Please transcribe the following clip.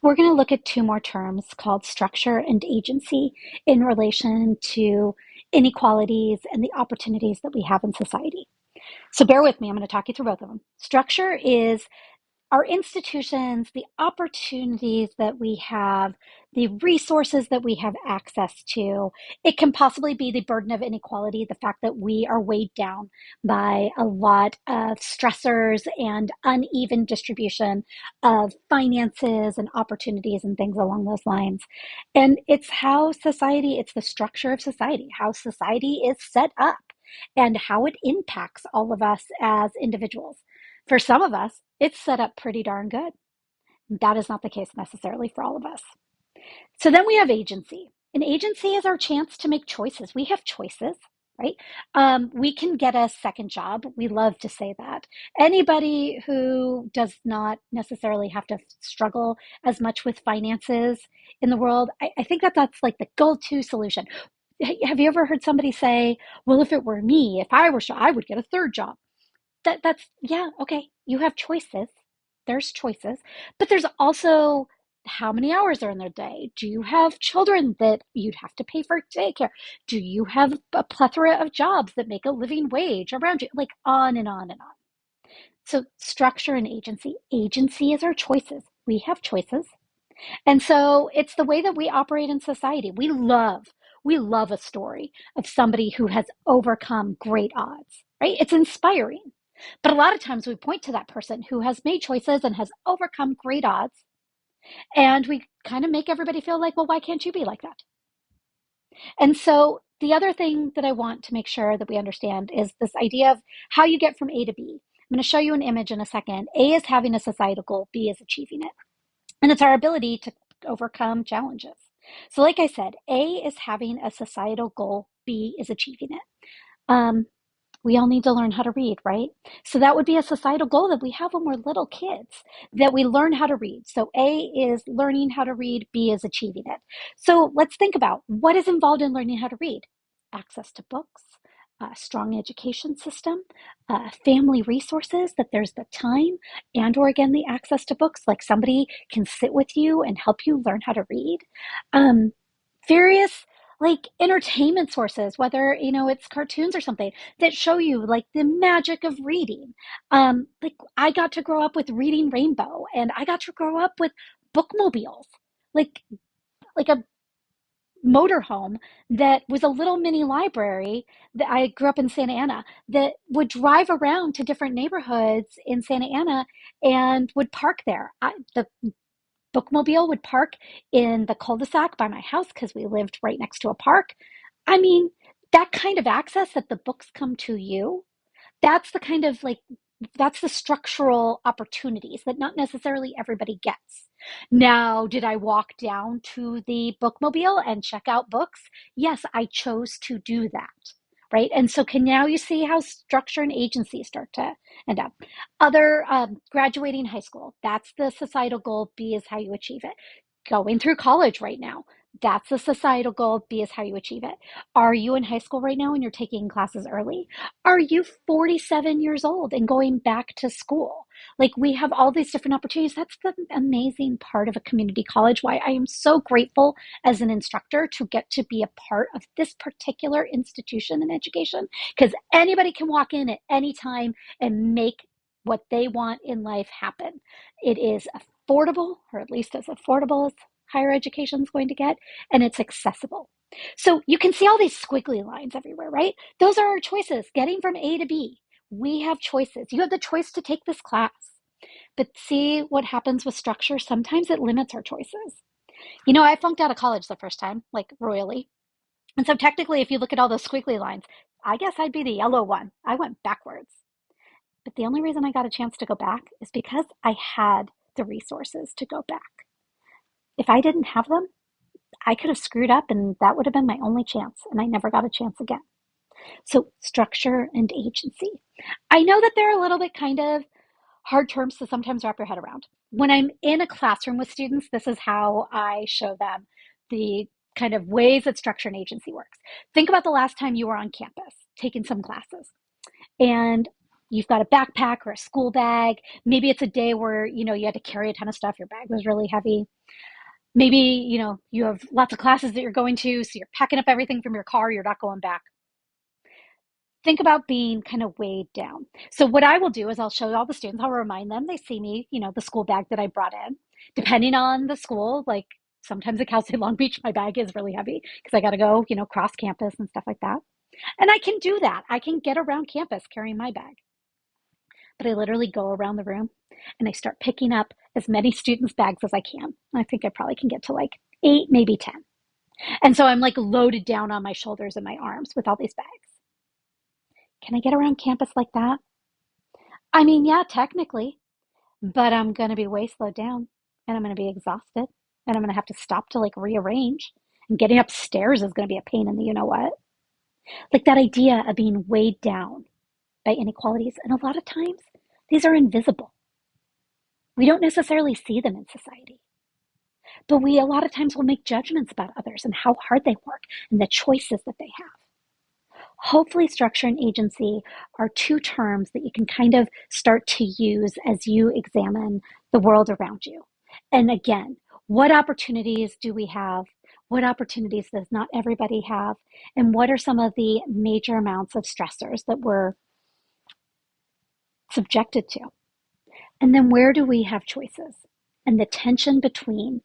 We're going to look at two more terms called structure and agency in relation to inequalities and the opportunities that we have in society. So bear with me, I'm going to talk you through both of them. Structure is our institutions, the opportunities that we have, the resources that we have access to. It can possibly be the burden of inequality, the fact that we are weighed down by a lot of stressors and uneven distribution of finances and opportunities and things along those lines. And it's how society, it's the structure of society, how society is set up and how it impacts all of us as individuals. For some of us, it's set up pretty darn good. That is not the case necessarily for all of us. So then we have agency. And agency is our chance to make choices. We have choices, right? We can get a second job. We love to say that. Anybody who does not necessarily have to struggle as much with finances in the world, I think that that's like the go-to solution. Have you ever heard somebody say, well, if it were me, if I were, I would get a third job? That's yeah, okay. You have choices. There's choices. But there's also how many hours are in their day? Do you have children that you'd have to pay for daycare? Do you have a plethora of jobs that make a living wage around you? Like on and on and on. So structure and agency. Agency is our choices. We have choices. And so it's the way that we operate in society. We love a story of somebody who has overcome great odds, right? It's inspiring. But a lot of times we point to that person who has made choices and has overcome great odds, and we kind of make everybody feel like, well, why can't you be like that? And so the other thing that I want to make sure that we understand is this idea of how you get from A to B. I'm going to show you an image in a second. A is having a societal goal, B is achieving it. And it's our ability to overcome challenges. So, like I said, A is having a societal goal, B is achieving it. Um, we all need to learn how to read, right? So, that would be a societal goal that we have when we're little kids, that we learn how to read. So, A is learning how to read, B is achieving it. So, let's think about what is involved in learning how to read: access to books, a strong education system, family resources, that there's the time and or again the access to books, like somebody can sit with you and help you learn how to read. um, Various like entertainment sources, whether it's cartoons or something that show you like the magic of reading. Like I got to grow up with Reading Rainbow, and I got to grow up with bookmobiles, like a motorhome that was a little mini library. That I grew up in Santa Ana, that would drive around to different neighborhoods in Santa Ana and would park there. The bookmobile would park in the cul-de-sac by my house because we lived right next to a park. I mean, that kind of access, that the books come to you, that's the kind of like that's the structural opportunities that not necessarily everybody gets. Now, did I walk down to the bookmobile and check out books? Yes, I chose to do that. Right. And so can now you see how structure and agency start to end up. Other graduating high school, that's the societal goal. B is how you achieve it. Going through college right now, that's the societal goal. B is how you achieve it. Are you in high school right now and you're taking classes early? Are you 47 years old and going back to school? Like we have all these different opportunities. That's the amazing part of a community college. Why I am so grateful as an instructor to get to be a part of this particular institution in education, because anybody can walk in at any time and make what they want in life happen. It is affordable, or at least as affordable as higher education is going to get, and it's accessible. So you can see all these squiggly lines everywhere, right? Those are our choices, getting from A to B. We have choices. You have the choice to take this class. But see what happens with structure? Sometimes it limits our choices. I flunked out of college the first time, like royally. And so technically, if you look at all those squiggly lines, I guess I'd be the yellow one. I went backwards. But the only reason I got a chance to go back is because I had the resources to go back. If I didn't have them, I could have screwed up and that would have been my only chance. And I never got a chance again. So, structure and agency. I know that they're a little bit kind of hard terms to sometimes wrap your head around. When I'm in a classroom with students, this is how I show them the kind of ways that structure and agency works. Think about the last time you were on campus taking some classes. And You've got a backpack or a school bag. Maybe it's a day where, you had to carry a ton of stuff. Your bag was really heavy. Maybe, you have lots of classes that you're going to, so you're packing up everything from your car. You're not going back. Think about being kind of weighed down. So what I will do is I'll show all the students, I'll remind them, they see me, the school bag that I brought in. Depending on the school, like sometimes at Cal State Long Beach, my bag is really heavy because I got to go, cross campus and stuff like that. And I can do that. I can get around campus carrying my bag. But I literally go around the room and I start picking up as many students' bags as I can. I think I probably can get to like 8, maybe 10. And so I'm like loaded down on my shoulders and my arms with all these bags. Can I get around campus like that? I mean, yeah, technically, but I'm going to be way slowed down and I'm going to be exhausted and I'm going to have to stop to like rearrange. And getting upstairs is going to be a pain in the you know what? Like that idea of being weighed down by inequalities. And a lot of times, these are invisible. We don't necessarily see them in society. But we, a lot of times, will make judgments about others and how hard they work and the choices that they have. Hopefully, structure and agency are two terms that you can kind of start to use as you examine the world around you. And again, what opportunities do we have? What opportunities does not everybody have? And what are some of the major amounts of stressors that we're subjected to? And then where do we have choices? And the tension between